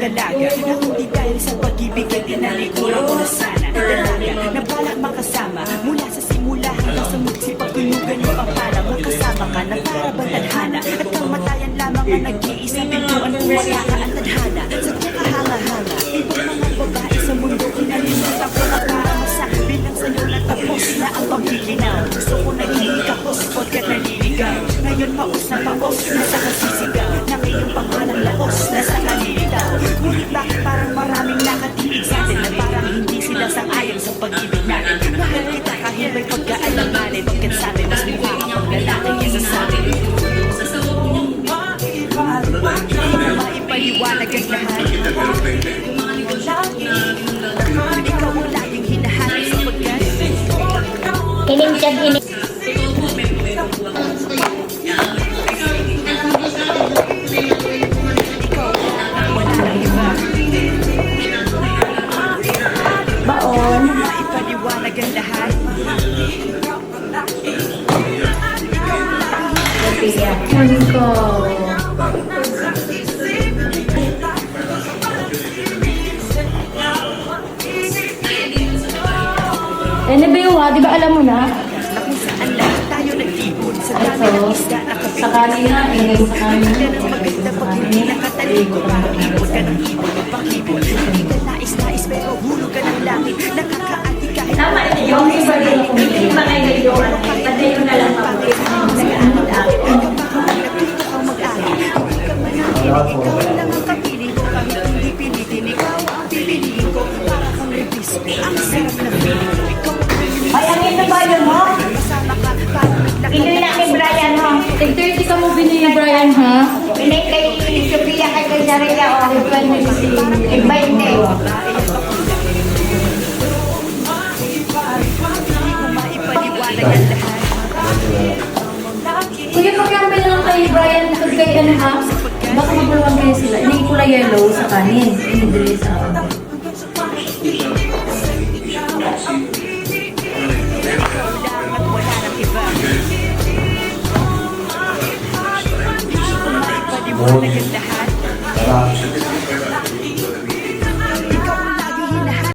dalaga na kundi dahil sa pag-ibig ay tinalikuran ko na sana. Dalaga na balak makasama mula sa simula hanggang sa magsipagtulugan ng pampala. Magkasama ka na para bang tadhana at kamatayan lamang ang nag-iisang pintuan kung wala ka ang tadhana. Sa kahanga-hanga, ibang mga babae sa mundo kinalimutan ko na para masa bilang sa'yo na tapos na ang pagkilinaw. Gusto ko naging kapos pagkat naliligaw. Ngayon paus na paos na sa kasisigaw ng iyong pangalang laos na sa kalilitaw. Ngunit bakit parang maraming nakatitig sa atin na parang hindi sila sang-ayon sa pag-ibig natin. Mahal kita kahit may pagkaalanganin. Bakit sabi mas mukha ka pag lalaki kaysa sabi? Maipaliwanag ang lahat. Ikaw ang laging hinahanap sa pagkat Inim siya inim. baon. Maipaliwanag ang lahat. Ano ko? Ano ba yung di ba alam mo na? Na kung saan lahat tayo nagtipon sa dami ng isda na kapit. Sa kanina, ingay sa kanina. Ka ng maganda pag hindi nakatalikod. Ipon ka ng ipon, ipang-ipon. Hindi ka nais-nais pero hulog ka ng langit. Nakakaati kahit Tama ito yung iba rin ako. Hindi ba kayo ngayon? Pati yun na lang ako. Natuto kang mag-ari. Hindi ka manangkinig. Ikaw lang ang kapiling ko. Kahit hindi pilitin, ikaw ang pipiliin ko. Para kang revise. Ang sarap na feeling ko. Ikaw Ay, ang ito ba yun mo? kasama ka. Parang naglakad. Pinoy na kay Brian mo. Tig-30 ka mo binili ni Brian, ha? Pinoy kay Sophia kay Ganyaria o. Tig-20. Maipaliwanag ang lahat. Kuya, pakiamay na lang kay Brian at kay ano, ha? Baka maguluhan kayo sila. Hindi kulay yellow sa kanin. Hindi sa At wala nang iba. Maipaliwanag ang lahat.